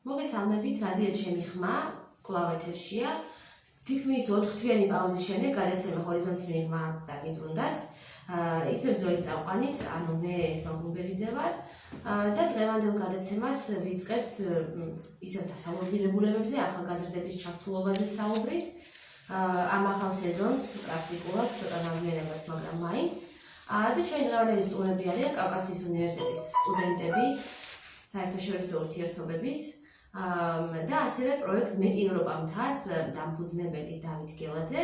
მოგესალმებით, რადიო ჩემი ხმა, კვლავ ეთერშია. თითქმის 4 თვიანი პაუზის შემდეგ გადაცემა ჰორიზონტს მიღმა დაგიბრუნდათ. ისევ ძველი წამყვანით, ანუ მე ესტონ გუბერიძე ვარ და დღევანდელ გადაცემას ვიწყებთ ისევ დასავლობილებულებებზე, ახალგაზრდების ჩართულობაზე საუბრით. ამ ახალ სეზონს პრაქტიკულად ცოტა ნაგვიანებად, მაგრამ მაინც. და ჩვენი დღევანდელი სტუმრები არიან კავკასიის უნივერსიტეტის სტუდენტები, საერთაშორისო ურთიერთობების და ასევე პროექტ მეტი ევროპა მთას დამფუძნებელი დავით გელაძე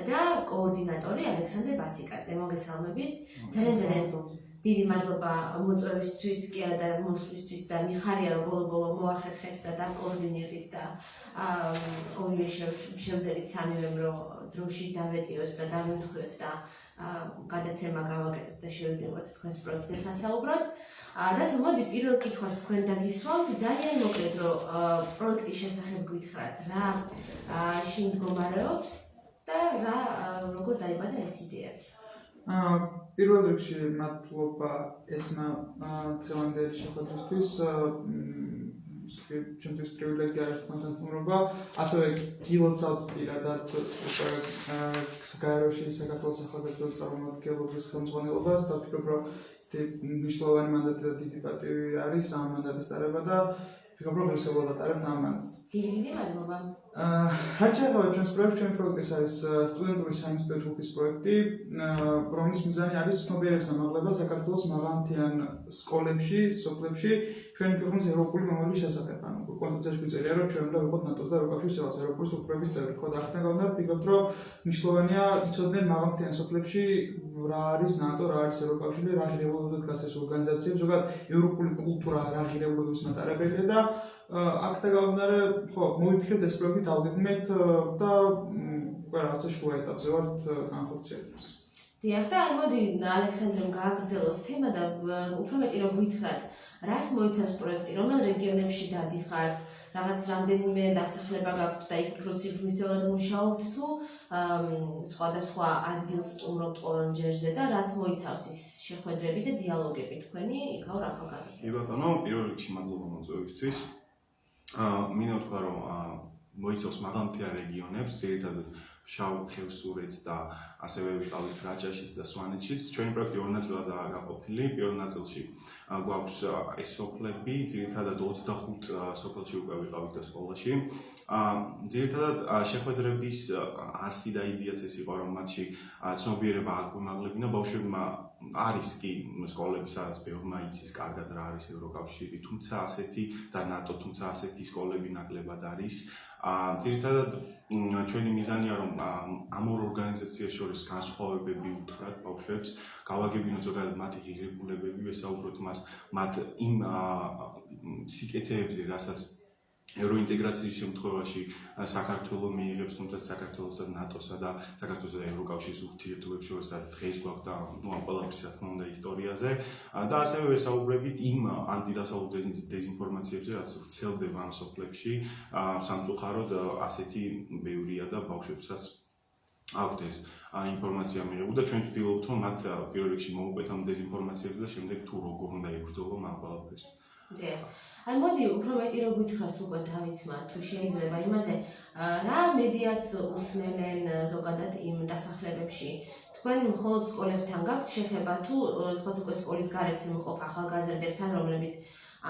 და კოორდინატორი ალექსანდრე ბაციკაძე. მოგესალმებით. ძალიან დიდი მადლობა მოწვევისთვის კი არა და მოსვლისთვის და მიხარია რომ ბოლო მოახერხეთ და დაკოორდინირდით და ორივე შევძელით სამივემ რომ დროში დავეტიოთ და დავემთხვიოთ და გადაცემა გავაკეთოთ და შევიდროთ თქვენს პროექტზე სასაუბრად. და მოდი პირველ კითხვას თქვენ დაგისვამთ ძალიან მოკლედ რომ პროექტის შესახებ გითხრათ რა შემდგომარეობს და რა როგორ დაიბადა ეს იდეაც. პირველ რიგში მადლობა ესმა დღევანდელი შეხვედრისთვის. ჩემთვის პრივილეგია არის თქვენთან სტუმრობა. ასევე გილოცავთ პირადად გაეროში საქართველოს ახალგაზრდულ წარმომადგენლობის ხელმძღვანელობას და ვფიქრობ რომ მნიშვნელოვანი მანდატი და დიდი პატივი არის ამ მანდატის დარება და ვფიქრობ რომ ვესაუბროთ ატარებთ ამ მანდატს. დიდი მადლობა. რაც შეეხება ჩვენს პროექტს, ჩვენი პროექტი არის სტუდენტური საინსტიტუტო ჯგუფის პროექტი, რომლის მიზანი არის ცნობიერების ამაღლება საქართველოს მაღალმთიან სკოლებში, სოფლებში, ჩვენი ქვეყნის ევროპული მომავლის შესახებ. ანუ კონცეფციაში გვიწერია, რომ ჩვენ უნდა ვიყოთ ნატოს და ევროკავშირის ევროპული სტრუქტურების წევრი. ხო, და ახლა გავნა ვფიქრობთ, რომ მნიშვნელოვანია იცოდნენ მაღალმთიან სოფლებში რა არის ნატო, რა არის ევროკავშირი, რა ღირებულებად დგას ეს ორგანიზაციები, ზოგადად ევროპული კულტურა რა ღირებულების მატარებელია და აქ და გამომდინარე, ხო, მოვიფიქრეთ ეს პროექტი დავგეგმეთ და უკვე რაღაცა შუა ეტაპზე ვართ განხორციელებას. დიახ, და მოდი ალექსანდრემ გააგრძელოს თემა და უფრო მეტი რომ გითხრათ, რას მოიცავს პროექტი, რომელ რეგიონებში დადიხართ, რაღაც რამდენიმე დასახლება გაქვთ და იქ უფრო სიფრმისეულად მუშაობთ თუ სხვადასხვა ადგილს სტუმრობთ ყოველ ჯერზე და რას მოიცავს ის შეხვედრები და დიალოგები თქვენი იქაურ ახალგაზრდებს. კი ბატონო, პირველ რიგში მადლობა მოწვევისთვის. მინდა ვთქვა რომ მოიცავს მაღალმთიან რეგიონებს, ძირითადად შავ ხევსურეთს და ასევე ვიყავით რაჭაშიც და სვანეთშიც. ჩვენი პროექტი ორ ნაწილადაა გაყოფილი. პირველ ნაწილში გვაქვს ეს სოფლები, ძირითადად 25 სოფელში უკვე ვიყავით და სკოლაში. ძირითადად შეხვედრების არსი და იდეაც ეს იყო, რომ მათში ცნობიერება აგვიმაღლებინა ბავშვებმა. არის კი სკოლები, სადაც ბევრმა იცის კარგად რა არის ევროკავშირი, თუმცა ასეთი და ნატო, თუმცა ასეთი სკოლები ნაკლებად არის. ძირითადად ჩვენი მიზანია რომ ამ ორ ორგანიზაციას შორის განსხვავებები უთხრათ ბავშვებს, გავაგებინოთ ზოგადად მათი ღირებულებები, ვესაუბროთ მათ იმ სიკეთეებზე, რასაც ევროინტეგრაციის შემთხვევაში საქართველო მიიღებს, თუმცა საქართველოსა და ნატოსა და საქართველოსა და ევროკავშირის ურთიერთობებს შორის დღეს გვაქვს და ამ ყველაფრის რა თქმა უნდა ისტორიაზე და ასევე ვესაუბრებით იმ ანტიდასავლურ დეზინფორმაციებზე, რაც ვრცელდება ამ სოფლებში. სამწუხაროდ ასეთი ბევრია და ბავშვებსაც აქვთ ეს ინფორმაცია მიიღო და ჩვენ ვცდილობთ რომ მათ პირველ რიგში მოუკვეთ ამ დეზინფორმაციებზე და შემდეგ თუ როგორ უნდა იბრძოლონ ამ ყველაფერს. დიახ. აი მოდი უფრო მეტი რომ გითხრას უკვე დავითმა თუ შეიძლება იმაზე რა მედიას უსმენენ ზოგადად იმ დასახლებებში. თქვენ მხოლოდ სკოლებთან გაქვთ შეხება თუ თქვათ უკვე სკოლის გარეთ იმყოფ ახალგაზრდებთან, რომლებიც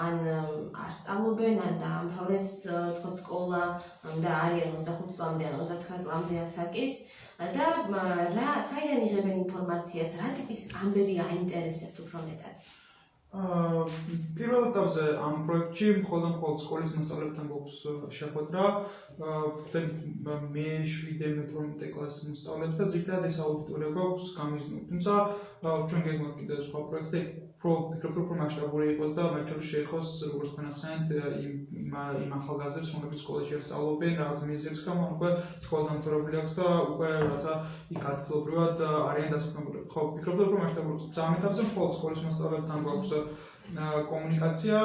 ან არ სწავლობენ, ან დაამთავრეს თქვათ სკოლა და არიან 25 წლამდე ან 29 წლამდე ასაკის და რა საიდან იღებენ ინფორმაციას, რა ტიპის ამბები აინტერესებთ უფრო მეტად? პირველ ეტაპზე ამ პროექტში მხოლოდ სკოლის მასწავლებლებთან გვაქვს შეხვედრა. ვხვდებით მე 7-12 კლასის მასწავლებლებს და ძირითადად ეს აუდიტორია გვაქვს გამიზნული. თუმცა ჩვენ გეგმავთ კიდევ სხვა პროექტი, ვფიქრობთ რომ უფრო მასშტაბური იყოს და მათ შორის შეეხოს, როგორც თქვენ ახსენეთ, იმ ახალგაზრდებს, რომლებიც სკოლაში არ სწავლობენ, რაღაც მიზეზების გამო უკვე სკოლა დამთავრებული აქვს და უკვე რაღაცა იქ ადგილობრივად არიან დასაქმებული. ხო, ვფიქრობთ რომ მასშტაბური იყოს. ამ ეტაპზე მხოლოდ სკოლის მასწავლებლებთან გვაქვს კომუნიკაცია.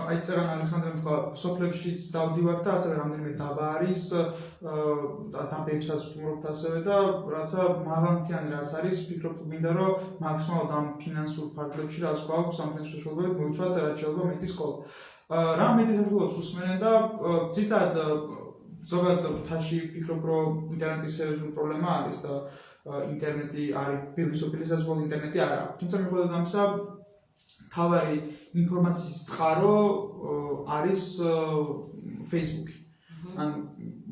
აი წერან ალექსანდრემ თქვა, სოფლებშიც დავდივართ და ასევე რამდენიმე დაბა არის, დაბებსაც ვსტუმრობთ ასევე და რაცა მაღალმთიანი რაც არის, ვფიქრობ მინდა რომ მაქსიმალურად ამ ფინანსურ ფარგლებში რაც გვაქვს, ამ ფინანსურ საშუალებებით მოვიცვათ რაც შეიძლება მეტი სკოლა. რა მედია საშუალებებს უსმენენ და ციტად ზოგადად თაში ფიქრობ რომ ინტერნეტის სერიოზული პრობლემა არის და ინტერნეტი არის ბევრი სოფლიოსაც მხოლოდ ინტერნეტი არ აქვს. თუმცა მიუხედავად ამისა თავარი ინფორმაციის წყარო არის Facebook-ი. ან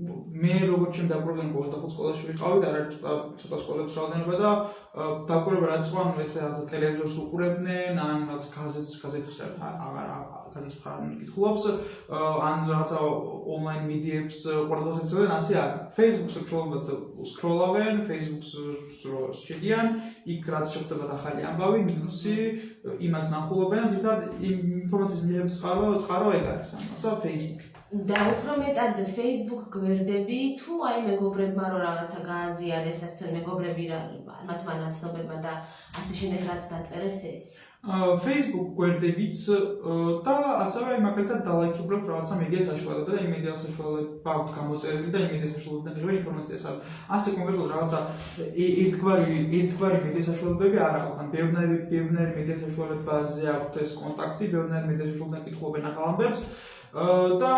მე როგორც ჩემ დაკვირვებიდან 25 სკოლაში ვიყავით, არ არის ცოტა სკოლებში რაოდენობა და დაკვირვება რაც იყო, ანუ ესე რაღაც ტელევიზორს უყურებდნენ, ან რაღაც გაზეთს გაზეთს ხარ მიკითხულობს, ან რაღაცა ონლაინ მედიებს ყურადღებას ეცოდნენ, ასე არ. Facebook-ს უბრალოდ სკროლავენ, Facebook-ს შედიან, იქ რაც შეხვდებათ ახალი ამბავი, ნიუსი, იმას ნახულობენ, ზოგადად ინფორმაციის მიღების წყარო ეგ არის, ანუ Facebook-ი. და უფრო მეტად Facebook გვერდები თუ აი მეგობრებმა რომ რაღაცა გააზიარეს, თვითონ მეგობრები მათმა ნაცნობებმა და ასე შემდეგ რაც დაწერეს ეს. Facebook გვერდებიც და ასევე მაგალითად დალაიქებლებთ რაღაცა მედია საშუალება და იმ მედია საშუალება აქვს გამოწერილი და იმ მედია საშუალებიდან იღებენ ინფორმაციას. ასე კონკრეტულად რაღაცა ერთგვარი მედია საშუალებები არ აქვს. ან ბევრნაირი მედია საშუალებაზე აქვს ეს კონტაქტი, ბევრნაირი მედია საშუალებიდან კითხულობენ ახალ ამბებს. და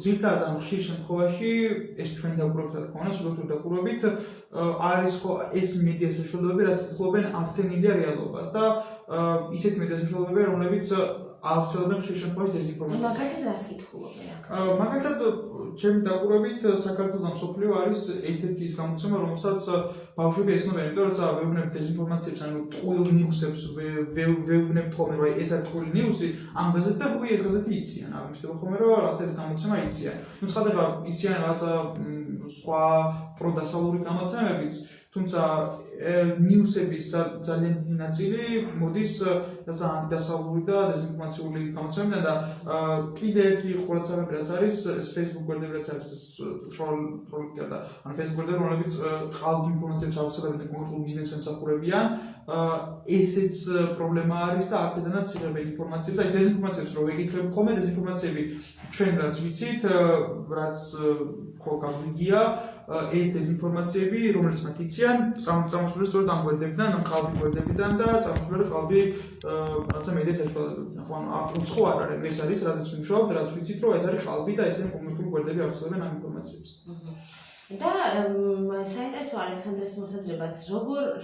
ზოგადად ხშირ შემთხვევაში ეს ჩვენ დაკვირვებთ რა თქმა უნდა, სუბიექტური დაკვირვებით არის ხო ეს მედია საშუალებები, რაც კითხულობენ აცდენილია რეალობას და ისეთ მედია საშუალებები, რომლებიც ავრცელებენ ხშირ შემთხვევაში დეზინფორმაციას. მაგალითად რას კითხულობენ აქ? მაგალითად ჩემი დაკვირვებით საქართველოს და მსოფლიო არის ერთ-ერთი ის გამოცემა, რომელსაც ბავშვები ეცნობენ, იმიტომ რომ როცა ვეუბნებ დეზინფორმაციებს, ანუ ტყუილ ნიუსებს, ვეუბნებ ხოლმე რომ ეს არის ტყუილი ნიუსი, ამ გაზეთით და უკვე ეს გაზეთი იციან. აღნიშნულება ხოლმე რომ რაღაცა ეს გამოცემა იციან. ნუ ცხადია იციან რაღაცა სხვა პროდასალური გამოცემებიც, თუმცა ნიუსების ძალიან დიდი ნაწილი მოდის რაღაცა ანტიდასავლური და დეზინფორმაციული გამოცემებიდან და კიდე ერთი ყურადღება რაც არის ეს Facebook გვერდები რაც არის ეს ტროლიკა და ან Facebook გვერდები რომლებიც ყალბ ინფორმაციებს აუცილებენ კონკრეტულ ბიზნესს ემსახურებიან ესეც პრობლემა არის და აქედანაც იღებენ ინფორმაციებს და დეზინფორმაციებს რო ვეკითხებ ხოლმე დეზინფორმაციები ჩვენ რაც ვიცით რაც ხო გაგვიგია ეს დეზინფორმაციები რომელიც მათ იციან წამოსული სწორედ ამ გვერდებიდან ყალბი გვერდებიდან და წამოსული ყალბი რაღაცა მედია საშუალებებიდან ხო ანუ უცხო არ არის ეს არის რაც ვიმუშავებთ რაც ვიცით რომ ეს არის ყალბი და ესენი კონკრეტული გვერდები აუცილებენ ამ ინფორმაციებს და საინტერესო ალექსანდრეს მოსაზრებაც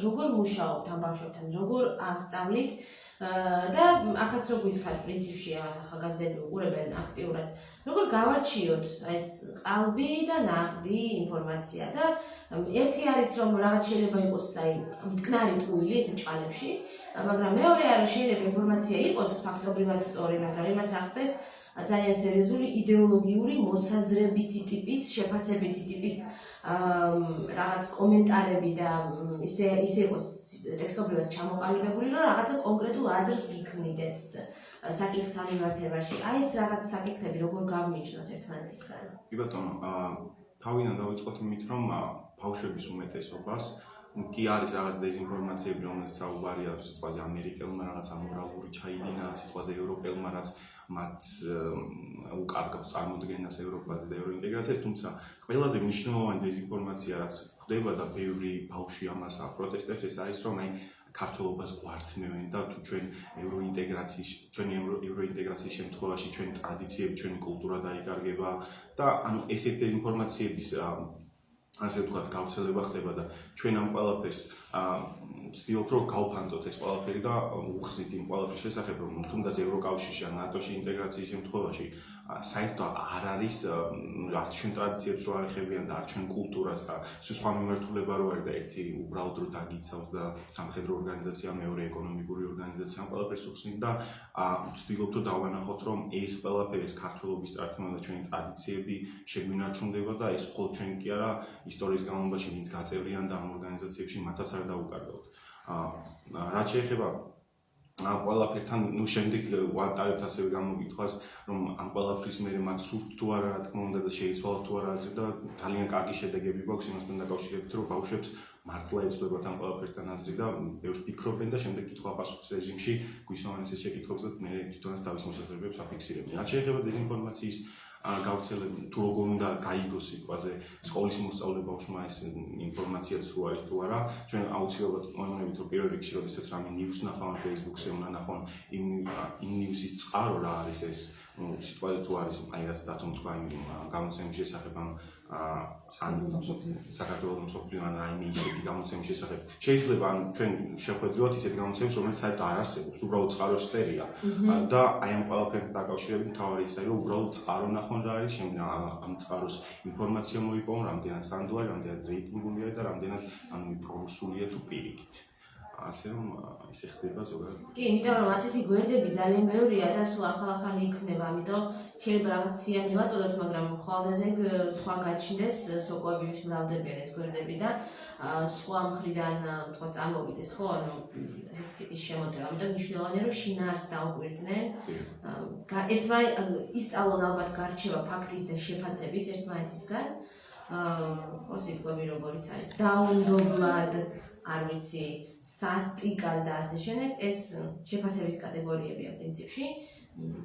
როგორ მუშაობთ ამ ბავშვებთან როგორ ასწავლით და აქაც რო გითხარით პრინციპში ამას ახალგაზრდები უყურებენ აქტიურად როგორ გავარჩიოთ ეს ყალბი და ნაღდი ინფორმაცია და ერთი არის რომ რაღაც შეიძლება იყოს აი მტკნარი ტყუილი ეს ჭყალებში მაგრამ მეორე არის შეიძლება ინფორმაცია იყოს ფაქტობრივად სწორი მაგრამ იმას ახდენს ძალიან სერიოზული იდეოლოგიური მოსაზრებითი ტიპის შეფასებითი ტიპის რაღაც კომენტარები და ისე იყოს ტექსტობრივად ჩამოყალიბებული რომ რაღაცა კონკრეტულ აზრს გიქმნიდეთ საკითხთან მიმართებაში. აი ეს რაღაც საკითხები როგორ გავმიჯნოთ ერთმანეთისგან? კი ბატონო, თავიდან დავიწყოთ იმით რომ ბავშვების უმეტესობას კი არის რაღაც დეზინფორმაციები რომელსაც საუბარია სიტყვაზე ამერიკელმა რაღაცა მორალური ჩაიდინა სიტყვაზე ევროპელმა რაც მათ უკარგავს წარმოდგენას ევროპაზე და ევროინტეგრაციას, თუმცა ყველაზე მნიშვნელოვანი დეზინფორმაცია რაც ხდება და ბევრი ბავშვი ამას აპროტესტებს ეს არის რომ აი ქართულობას გვართმევენ და თუ ჩვენ ევროინტეგრაციის შემთხვევაში ჩვენი ტრადიციები, ჩვენი კულტურა დაიკარგება და ანუ ესეთ დეზინფორმაციების ასე ვთქვათ გავრცელება ხდება და ჩვენ ამ ყველაფერს ვცდილობთ რომ გავფანტოთ ეს ყველაფერი და უხსნით იმ ყველაფრის შესახებ რომ თუნდაც ევროკავშირში ან ნატოში ინტეგრაციის შემთხვევაში საერთოდ არ არის არც ჩვენ ტრადიციებს რო არიხებიან და არც ჩვენ კულტურას და სხვა მიმართულება რო არის და ერთი უბრალოდ რო დაგიცავს და სამხედრო ორგანიზაცია მეორე ეკონომიკური ორგანიზაცია ყველაფერს უხსნით და ვცდილობთ რომ დავანახოთ რომ ეს ყველაფერი ეს ქართულობის წარქმნა და ჩვენი ტრადიციები შეგვინარჩუნდება და ეს მხოლოდ ჩვენ კი არა ისტორიის განმავლობაში ვინც გაწევრიანდა ამ ორგანიზაციებში მათაც არ დაუკარგავთ რაც შეეხება ამ ყველაფერთან ნუ შემდეგ ვატარებთ ასევე გამოგითხოვს რომ ამ ყველაფრის მერე მათ სურთ თუ არა რა თქმა უნდა და შეიცვალა თუ არა აზრი და ძალიან კარგი შედეგები გვაქვს იმასთან დაკავშირებით რომ ბავშვებს მართლა ეცნობათ ამ ყველაფერთან აზრი და ბევრს ფიქრობენ და შემდეგ კითხვა-პასუხის რეჟიმში გვისვამენ ეს შეკითხვებს და მე თვითონაც თავის მოსაზრებებს აფიქსირებ. რაც შეეხება დეზინფორმაციის გავრცელება თუ როგორ უნდა გაიგოს სიტყვაზე სკოლის მოსწავლე ბავშვმა ეს ინფორმაციაც თუ არის თუ არა ჩვენ აუცილებლად მოიმონებით რომ პირველ რიგში როდესაც რამე ნიუს ნახავენ Facebook-ზე უნდა ნახონ იმ ნიუსის წყარო რა არის ეს სიტყვაზე თუ არის აი რაც დათომ თქვა იმ გამოცემის შესახებ ან საქართველოს მსოფლიო ან რაიმე ისეთი გამოცემის შესახებ შეიძლება ან ჩვენ შევხედოთ ისეთი გამოცემის რომელიც საერთოდ არ არსებობს უბრალოდ წყაროში წერია და აი ამ ყველაფერთან დაკავშირებით მთავარი ის არის რომ უბრალოდ წყარო ნახონ რა არის შემდეგ ამ წყაროს ინფორმაცია მოიპოვონ რამდენად სანდოა რამდენად რეიტინგულია და რამდენად ანუ პროფესულია თუ პირიქით ასე რომ ისე ხდება ზოგადად. კი, იმიტომ რომ ასეთი გვერდები ძალიან ბევრია და სულ ახალ-ახალი იქნება, ამიტომ შეიძლება რაღაც სიანი ვაწოდოთ, მაგრამ ხვალდაზე სხვა გაჩნდეს სოკოების მრავლებიან ეს გვერდები და სხვა მხრიდან თქვა წამოვიდეს, ხო, ანუ ესეთი ტიპის შემოტევა. ამიტომ მნიშვნელოვანია რომ შინაარს დაუკვირდნენ. ერთმა ისწავლონ ალბათ გარჩევა ფაქტის და შეფასების ერთმანეთისგან. სიტყვები როგორიც არის დაუნდობლად არ ვიცი სასტიკად და ასე შემდეგ ეს შეფასებით კატეგორიებია პრინციპში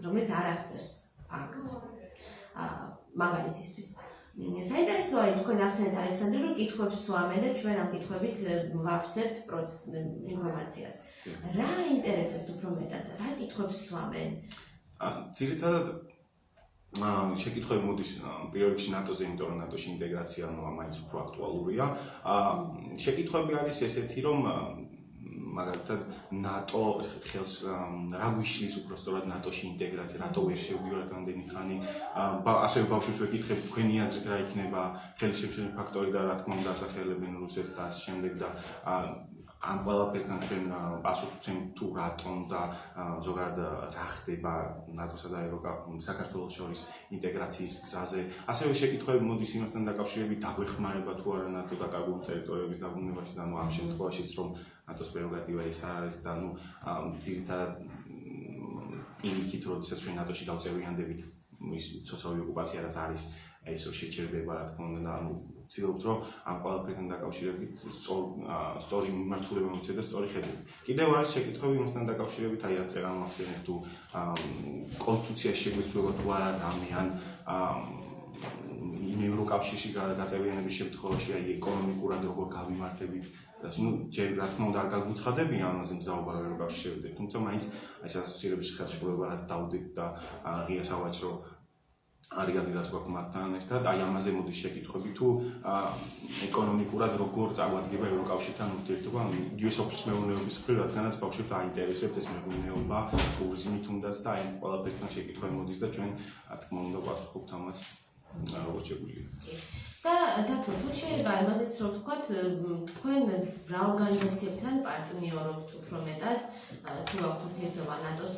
რომელიც არ აღწერს ფაქტს მაგალითისთვის საინტერესოა თქვენ ახსენეთ ალექსანდრე რომ კითხვებს სვამენ და ჩვენ ამ კითხვებით ვავსებთ ინფორმაციას რა ინტერესებთ უფრო მეტად რა კითხვებს სვამენ ძირითადად შეკითხვები მოდის პირველ რიგში ნატოზე, იმიტომ რომ ნატოში ინტეგრაცია მაინც უფრო აქტუალურია. შეკითხვები არის ესეთი, რომ მაგალითად ნატო ხელს რა გვიშლის უფრო სწორად ნატოში ინტეგრაცია, რატო ვერ შევდივართ ამდენი ხანი. ასევე ბავშვებს ვეკითხებ, თქვენი აზრით რა იქნება ხელისშემშლელი ფაქტორი და რა თქმა უნდა ასახელებენ რუსეთს და ასე შემდეგ და ამ ყველაფერთან ჩვენ პასუხს ვცემთ თუ რატომ და ზოგადად რა ხდება ნატოსა და საქართველოს შორის ინტეგრაციის გზაზე. ასევე შეკითხვები მოდის იმასთან დაკავშირებით, დაგვეხმარება თუ არა ნატო დაკარგული ტერიტორიების დაბრუნებაში და ამ შემთხვევაშიც რომ ნატოს პრეროგატივა ის არ არის და ძირითადად პირიქით, როდესაც ჩვენ ნატოში გავწევიანდებით ის ცოცხალი ოკუპაცია რაც არის ეს შეჩერდება რა თქმა უნდა და ვცდილობთ რომ ამ ყველაფერთან დაკავშირებით სწორი მიმართულება მივცეთ და სწორი ხედვით. კიდევ არის შეკითხვები იმასთან დაკავშირებით, აი რა წერან მახსენებ თუ კონსტიტუციაში შეგვეცვლება თუ არა რამე ან იმ ევროკავშირში გაწევრიანების შემთხვევაში აი ეკონომიკურად როგორ გავიმართებით და ჯერ რა თქმა უნდა არ გაგუცხადებია ამაზე მზაობა ევროკავშირში შევიდეთ, თუმცა მაინც აი ასოცირების ხელშეკრულება რაც დავდეთ და ღია სავაჭრო არიგანი რაც გვაქვს მათთან ერთად, აი ამაზე მოდის შეკითხვები თუ ეკონომიკურად როგორ წაგვადგება ევროკავშირთან ურთიერთობა, იგივე სოფლის მეურნეობის მხრივ, რადგანაც ბავშვებს აინტერესებთ ეს მეურნეობა, ტურიზმი თუნდაც და აი ყველაფერთან შეკითხვები მოდის და ჩვენ რა თქმა უნდა გვასწრაფობთ ამას როგორც შეგვიძლია. და დათო, თუ შეიძლება იმაზეც რომ ვთქვათ, თქვენ რა ორგანიზაციებთან პარტნიორობთ უფრო მეტად, თუ გაქვთ ურთიერთობა ნატოს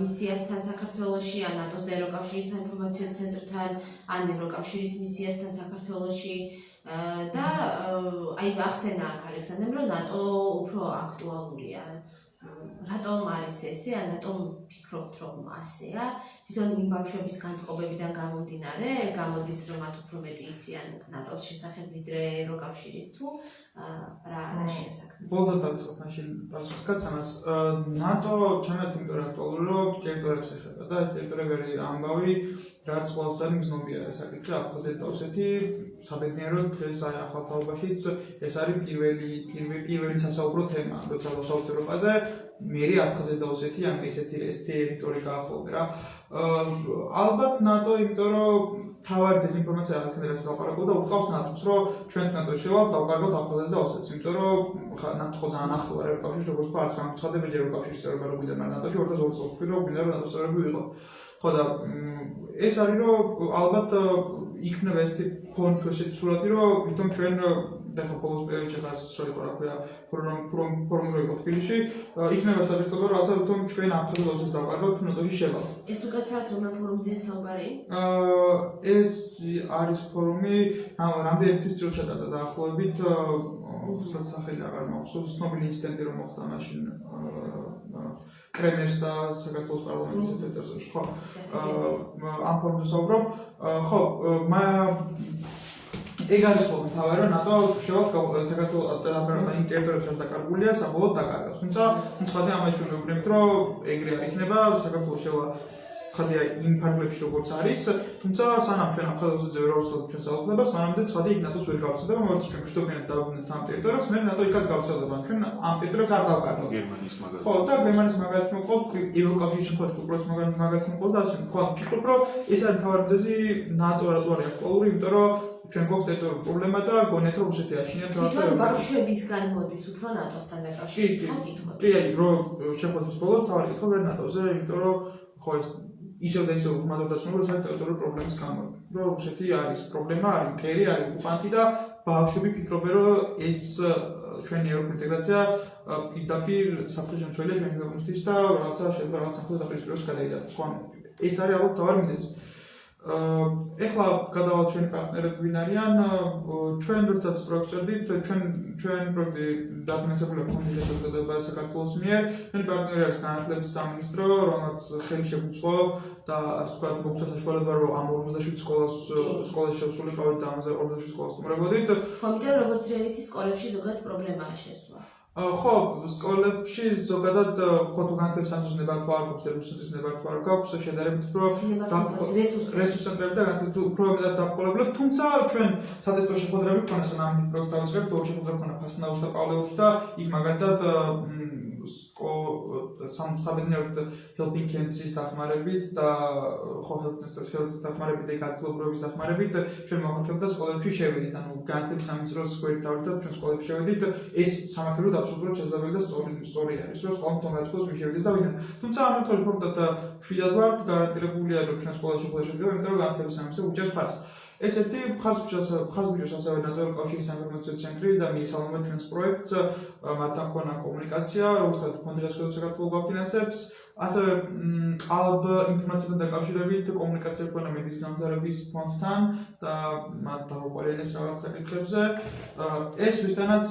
მისიასთან საქართველოში, ან ნატოს და ევროკავშირის საინფორმაციო ცენტრთან, ან ევროკავშირის მისიასთან საქართველოში და აი ახსენა აქ ალექსანდრემ, რომ ნატო უფრო აქტუალურია. რატომ არის ესე, ან რატომ ფიქრობთ რომ ასეა? თვითონ იმ ბავშვების განწყობებიდან გამომდინარე, გამოდის რომ მათ უფრო მეტი იციან ნატოს შესახებ ვიდრე ევროკავშირის თუ რა შეესახება? ბოლო დავიწყოთ მაშინ პასუხად ამას. ნატო ჩემთვის იმიტომ აქტუალური, რომ ტერიტორიებს ეხება და ეს ტერიტორიები არის ამბავი, რაც ყოველწლიურად მგზნობია ეს საკითხი აფხაზეთი და ოსეთი საბედნიეროდ დღეს აი ახალ თაობაშიც ეს არის პირველი სასაუბრო თემა, როცა ვსაუბრობთ ევროპაზე მერი აფხაზეთი და ოსეთი ან ესეთი ეს ტერიტორია გაახლოვდა რა. ალბათ ნატო იმიტომ რომ თავად დეზინფორმაცია აღქმედას ლაპარაკობდა და უყავს ნატოს რომ ჩვენ ნატოში შევალთ დავკარგოთ აფხაზეთს და ოსეთს, იმიტომ რომ ნატო ძალიან ახლოა ევროკავშირში, როგორც ვთქვა, არც გამცხადებია ევროკავშირის წევრობა რო გვიდა, მაგრამ ნატოში 2020 წელს ვთქვი რომ გვიდა რომ ნატოს წევრები ვიყო. ხო და ეს არის რომ ალბათ იქნება ეს ფონდ ესეთი სურათი რომ თვითონ ჩვენ და ხოლოს პერიოდში ხას შეიძლება რა ქვია ფორმულები თბილისში იქნება სტაბილიზება რომ რაღაცა თვითონ ჩვენ აფხაზეთს დავკარგოთ თუ ნატოში შევალთ. ეს უკაცრავად რომელ ფორუმზეა საუბარი? ეს არის ფორუმი, რამდენი თვის წინ ჩატარდა დაახლოებით, უბრალოდ სახელი აღარ მახსოვს, ცნობილი ინციდენტი რომ მოხდა მაშინ კრემლის და საქართველოს პარლამენტის ეწესებში, ხო? ამ ფორუმზე საუბრობ. ხო, ეგ არის ხოლმე თავი რომ ნატო შევალთ საქართველოს ამ ტერიტორიებსაც დაკარგულია, საბოლოოდ დაკარგავს. თუმცა ცხადია ამას ჩვენ ვუბრუნებთ რომ ეგრე არ იქნება, საქართველოს შევა ცხადია იმ ფარგლებში როგორც არის, თუმცა სანამ ჩვენ აფხაზეთზე ვერ ავსწრებთ ჩვენ საუბრებას, მანამდე ცხადია იქ ნატოს ვერ გავწევდება, მაგრამ ჩვენ მშვიდობიანად დავუბრუნდეთ ამ ტერიტორიებს, მე ნატო იქაც გავწევდება, ჩვენ ამ ტერიტორიებს არ დავკარგავთ. გერმანიის მაგალითად. ხო, და გერმანიის მაგალითი მოყავს, ევროკავშირის შემთხვევაში უბრალოდ მაგალითი მოყავს და ასე. ხო, ფიქრობ, რომ ეს არის თავარი მიზეზი ნატო რატო არის აქტუალური, იმიტომ რომ ჩვენ გვაქვს ტერიტორიული პრობლემა და გონიათ რომ რუსეთი აშინიათ თვითონ ბავშვებისგან მოდის უფრო ნატოსთან დაკავშირებით. კი, რომ შეხვედრის ბოლოს თავი კითხვა ვერ ნატოზე, იმიტომ რომ ხო ეს ისევ და ისევ ხმადობდაცნობა რომ ეს ტერიტორიული პრობლემის გამო. რომ რუსეთი არის პრობლემა, არის მტერი, არის ოკუპანტი და ბავშვები ფიქრობენ რომ ეს ჩვენი ევროპული ინტეგრაცია პირდაპირ საფრთხის შემცველია ჩვენი ქვეყნისთვის და რაღაცა შეიძლება რაღაც სამხედრო დაპირისპირებას გადაიზარდოს. ხო, ეს არის ალბათ თავარი მიზეზი. ეხლა გადავალთ ჩვენი პარტნიორები ვინ არიან, ჩვენ როდესაც პროექტს ვწერდით, ჩვენი პროექტი დაფინანსებულია ფონდის შესაძლებლობა საქართველოს მიერ, ჩვენი პარტნიორი არის განათლების სამინისტრო, რომელიც ხელი შეუწყო და ასე ვთქვათ, მოგცა საშუალება რომ ამ 47 სკოლაში შევსულიყავით და ამ 47 სკოლას სტუმრებოდით. ხო, იმიტომ რომ როგორც რეალითი სკოლებში ზოგადად პრობლემაა შესვლა. ხო, სკოლებში ზოგადად ხო თუ განათლების სამინისტროს ნებართვა არ გვაქვს, რუსეთის ნებართვა არ გვაქვს, შედარებით უფრო რესურსები და განათლება უფრო მეტად დაყოლებლად, თუმცა ჩვენ სატესტო შეხვედრები გვქონდა სანამ პროექტს დავიწყებთ, ორი შეხვედრა გვქონდა ფასნაურში და პავლეურში და იქ მაგალითად საბედნიეროდ helping hands-ის დახმარებით და ხო helping hands-ის დახმარებით და ადგილობრივების დახმარებით ჩვენ მოახერხებდა სკოლებში შევედით, ანუ განათლების სამინისტროს გვერდით ჩვენ სკოლებში შევედით, ეს სამართლებლად აბსოლუტურად შესაძლებელი და სწორი არის, რომ სკოლა თვითონ გაწყოს ვინ შევიდეს და ვინ. თუმცა ამ შემთხვევაში პრობლემა შვიდად ვართ, გარანტირებულია რომ ჩვენ სკოლაში შეხვედრა იმიტომ რომ განათლების სამინისტრო უჭერს ფარს. ესეთი ხაზბუჯას ასევე ნატო კავშირის საინფორმაციო ცენტრი და მიესალმება ჩვენს პროექტს, მათთან მქონდა კომუნიკაცია, როგორც ფონდი რესურსებს საქართველოს გვაფინანსებს, ასევე ყალბ ინფორმაციასთან დაკავშირებით კომუნიკაცია მქონდა მედიის განვითარების ფონდთან და მათ დაუყოლიანეს რაღაც საკითხებზე. ეს ვისთანაც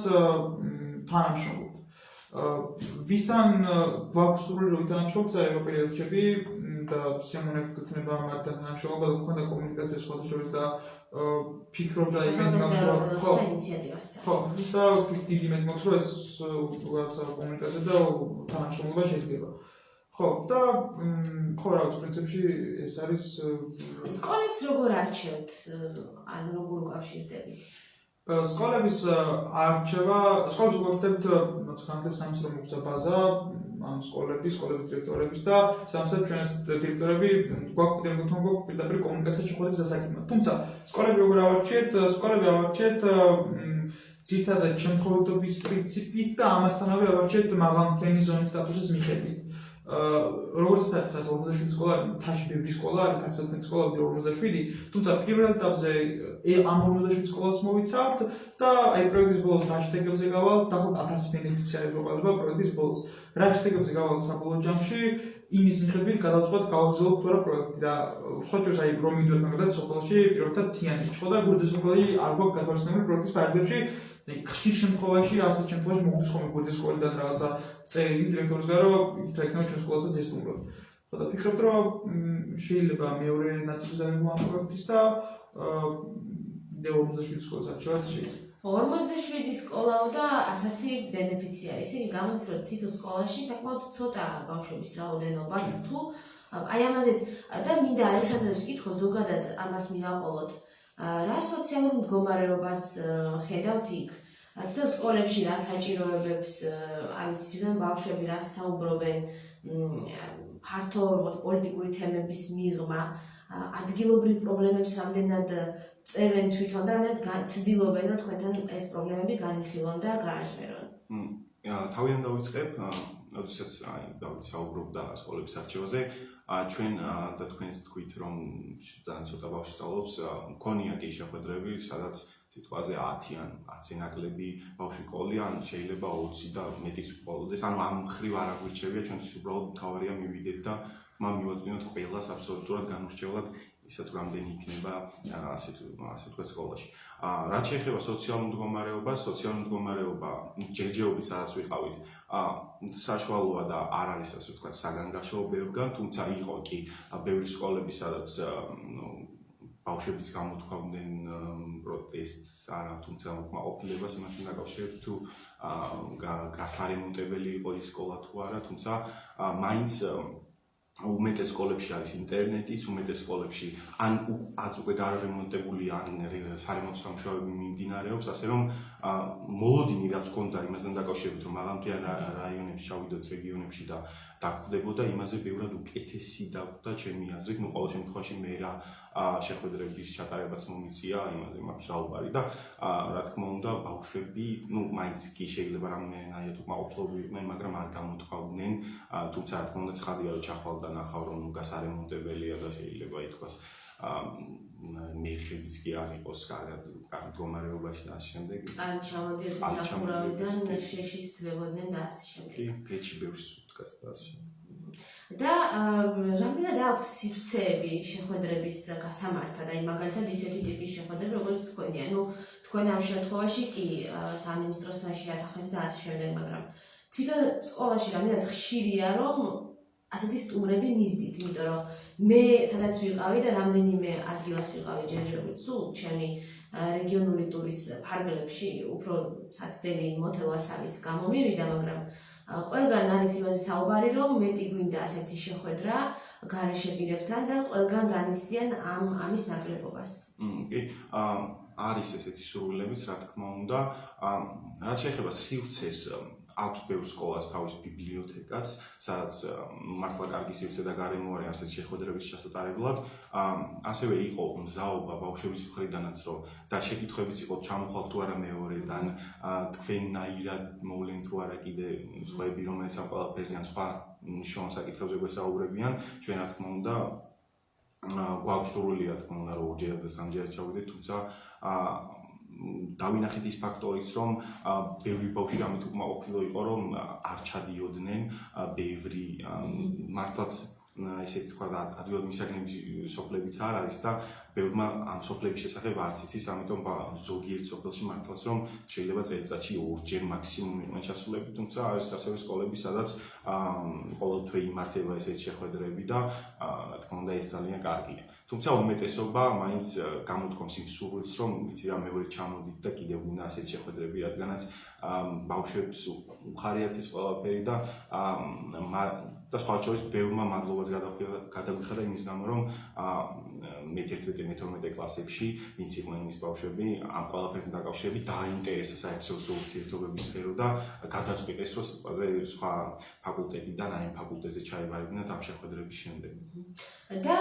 თანამშრომლობთ. ვისთან გვაქვს სურვილი რომ თანამშრომლობთ, ევროპელი ელჩები და სიამოვნებით გვექნება მათთან თანამშრომლობა და გვქონდა კომუნიკაცია სხვადასხვა და ფიქრობ და იმედი მაქვს რომ ხო ინიციატივასთან. ხო, და დიდი იმედი მაქვს რომ ეს რაღაცა კომუნიკაცია და თანამშრომლობა შედგება. ხო, და ხო რაღაც პრინციპში ეს არის სკოლებს როგორ არჩევთ, ან როგორ უკავშირდებით? სკოლების არჩევა, სკოლებს უყურებთ განათლების სამინისტროს მოგცა ბაზა, ამ სკოლების დირექტორების და სამსად ჩვენს დირექტორები გვაქვს პირდაპირ კომუნიკაცია შეხვედრის დასაქმებად. თუმცა სკოლები როგორ ავარჩიეთ? სკოლები ავარჩიეთ ძირითადად შემთხვევითობის პრინციპით და ამასთანავე ავარჩიეთ მაღალმთლიანი ზონის სტატუსის მიხედვით. როგორც თქვა 47 სკოლა, თაში ბევრი სკოლა არის, კაცობრიობის სკოლა 47, თუმცა პირველ ეტაპზე ამ 47 სკოლას მოვიცავთ და აი პროექტის ბოლოს რა შედეგებზე გავალთ, დაახლოებით 1000 ბენეფიციარი გვყოლება პროექტის ბოლოს. რა შედეგებზე გავალთ საბოლოო ჯამში, იმის მიხედვით გადავწყვეტ გავაგზავნოთ თუ არა პროექტი და სხვა შორის აი რომ მიდიოთ მაგალითად სოფელში პირველად თიანი იყო და გურძე სოფელი არ გვაქვს გათვალისწინებული პროექტის ფარგლებში. ხშირ შემთხვევაში, ასეთ შემთხვევაში მოგდის ხოლმე გურძე სკოლიდან რაღაცა წერი დირექტორისგან რომ ის თქმა ჩვენ სკოლასაც ესტუმროთ. ხო და ფიქრობთ რომ შეიძლება მეორე ნაწილზე გამო ამ პროექტის და 47 სკოლას არჩევაც შეიძლება. 47 სკოლაო და 1000 ბენეფიციარი. ისინი გამოდის რომ თითო სკოლაში საკმაოდ ცოტა ბავშვების რაოდენობაც თუ აი ამაზეც და მინდა ალექსანდრეს ვკითხო ზოგადად ამას მივაყოლოთ. რა სოციალურ მდგომარეობას ხედავთ იქ? თვითონ სკოლებში რა საჭიროებებს, არ ვიცი, თვითონ ბავშვები რას საუბრობენ, ფართო პოლიტიკური თემების მიღმა, ადგილობრივ პრობლემებს რამდენად წევენ თვითონ და რამდენად ცდილობენ, რომ თქვენთან ეს პრობლემები განიხილონ და გააჟღერონ. თავიდან დავიწყებ, როდესაც საუბრობდა სკოლების არჩევაზე, ჩვენ და თქვენს თქვით რომ ძალიან ცოტა ბავშვი სწავლობს, მქონია კი შეხვედრები, სადაც სიტყვაზე 10 ან 10 ნაკლები ბავშვი ყოლია, ან შეიძლება 20 და მეტიც ყოლოდეს. ანუ ამ ხრივ არ აგვირჩევია, ჩვენთვის უბრალოდ მთავარია მივიდეთ და მივაწვინოთ ყველას აბსოლუტურად განურჩევლად ისე თუ რამდენი იქნება ასე თქვა სკოლაში. რაც შეეხება სოციალურ მდგომარეობას, მდგომარეობა ჯერჯერობით სადაც ვიყავით, საშუალოა და არ არის ასე ვთქვათ საგანგაშო ბევრგან, თუმცა იყო კი ბევრი სკოლები, სადაც ბავშვების გამოთქვამდნენ პროტესტს, თუმცა უკმაყოფილებას იმასთან დაკავშირებით თუ გასარემონტებელი იყო ის სკოლა თუ არა, თუმცა მაინც უმეტეს სკოლებში არის ინტერნეტიც, უმეტეს სკოლებში ან უკვე გარემონტებული ან სარემონტო სამუშაოები მიმდინარეობს, ასე რომ მოლოდინი რაც ჰქონდა იმასთან დაკავშირებით, რომ მაღალმთიან რაიონებში ჩავიდოთ რეგიონებში და დაგვხდებოდა, იმაზე ბევრად უკეთესი დაგვხდა ჩემი აზრით, ну ყოველ შემთხვევაში მე რა შეხვედრების ჩატარებაც მომიწია, იმაზე მაქვს საუბარი და რა თქმა უნდა, ბავშვები, ну მაინც კი შეიძლება რამდენად უკმაყოფილებდნენ, მაგრამ არ გამოთქვავდნენ, თუმცა რა თქმა უნდა ცხადია რომ ჩახვალდა ნახავ რომ გასარემონტებელია და შეიძლება ითქვას მერხებიც კი არ იყოს კარგად მდგომარეობაში და ასე შემდეგ. არ ჩამოდიოდნენ სახურავიდან, შეშით თვებოდნენ და ასე შემდეგ. კი, ფეჩი ბევრს უთქას და ასე შემდეგ. და რამდენად აქვს სივრცეები შეხვედრების გასამართად, აი მაგალითად ისეთი ტიპის შეხვედრები, როგორც თქვენია, ну თქვენ ამ შემთხვევაში კი სამინისტროსთან შეათანხმეთ და ასე შემდეგ, მაგრამ თვითონ სკოლაში რამდენად ხშირია, რომ ასეთი სტუმრები მისდით, იმიტომ რომ მე სადაც ვიყავი და რამდენიმე ადგილას ვიყავი ჯერჯერობით, სულ ჩემი რეგიონული ტურის ფარგლებში უფრო საცდელი მოთელვასავით გამომივიდა, მაგრამ ყველგან არის იმაზე საუბარი, რომ მეტი გვინდა ასეთი შეხვედრა გარეშე პირებთან და ყველგან განიცდიან ამის ნაკლებობას. კი, არის ესეთი სურვილებიც, რა თქმა უნდა, რაც შეეხება სივრცეს, აქვს ბევრ სკოლას თავის ბიბლიოთეკაც, სადაც მართლა კარგი სივრცე და გარემო არის ასეთ შეხვედრების ჩასატარებლად. ასევე იყო მზაობა ბავშვების მხრიდანაც, რომ და შეკითხვებიც იყო ჩამოხვალ თუ არა მეორედან, თქვენნაირად მოვლენ თუ არა კიდე სხვაები, რომელიც ამ ყველაფერზე ან სხვა მნიშვნელოვან საკითხებზე გვესაუბრებიან, ჩვენ რა თქმა უნდა გვაქვს სურვილი, რა თქმა უნდა, რომ ორჯერად და სამჯერად ჩავიდეთ, თუმცა დავინახეთ ის ფაქტორიც, რომ ბევრი ბავშვი ამით უკმაყოფილო იყო, რომ არ ჩადიოდნენ ბევრი მართლაც ესე თქვა და ადვილად მისაგნები სოფლებიც არ არის და ბევრმა ამ სოფლების შესახებ არც იცის, ამიტომ ზოგიერთ სოფელში მართლაც რომ შეიძლება წელიწადში ორჯერ მაქსიმუმ იყვნენ ჩასულები, თუმცა არის ასევე სკოლები, სადაც ყოველთვე იმართება ესეთი შეხვედრები და რა თქმა უნდა ეს ძალიან კარგია. თუმცა უმეტესობა მაინც გამოთქვამს იმ სურვილს, რომ იცი რა მეორე ჩამოდით და კიდევ უნდა ასეთი შეხვედრები, რადგანაც ბავშვებს უხარიათ ეს ყველაფერი და სხვა შორის ბევრმა მადლობას გადაგვიხადა იმის გამო, რომ მე-11 მე-12 კლასებში ვინც იყვნენ ის ბავშვები ამ ყველაფერთან დაკავშირებით დააინტერესა საერთაშორისო ურთიერთობების სფერო და გადაწყვიტეს, რომ სხვა ფაკულტეტიდან აი ამ ფაკულტეტზე ჩაებარებინათ ამ შეხვედრების შემდეგ. და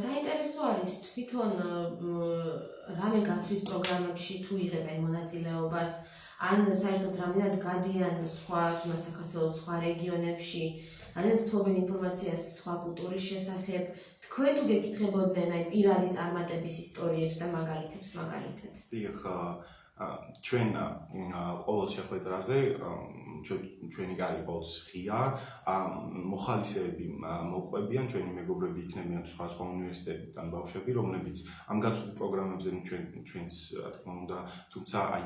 საინტერესო არის თვითონ რამე გაცვით პროგრამებში თუ იღებენ მონაწილეობას, ან საერთოდ რამდენად გადიან სხვა საქართველოს სხვა რეგიონებში, რამდენად ფლობენ ინფორმაციას სხვა კულტურის შესახებ, თქვენ თუ გეკითხებოდნენ აი პირადი წარმატების ისტორიებს და მაგალითებს მაგალითად. დიახ, ჩვენ ყოველ შეხვედრაზე ჩვენი კარი ყოველთვის ღია, მოხალისეები მოყვებიან, ჩვენი მეგობრები იქნებიან სხვა უნივერსიტეტიდან ბავშვები, რომლებიც ამ გაცვლილ პროგრამებზე ჩვენც რა თქმა უნდა, თუმცა აი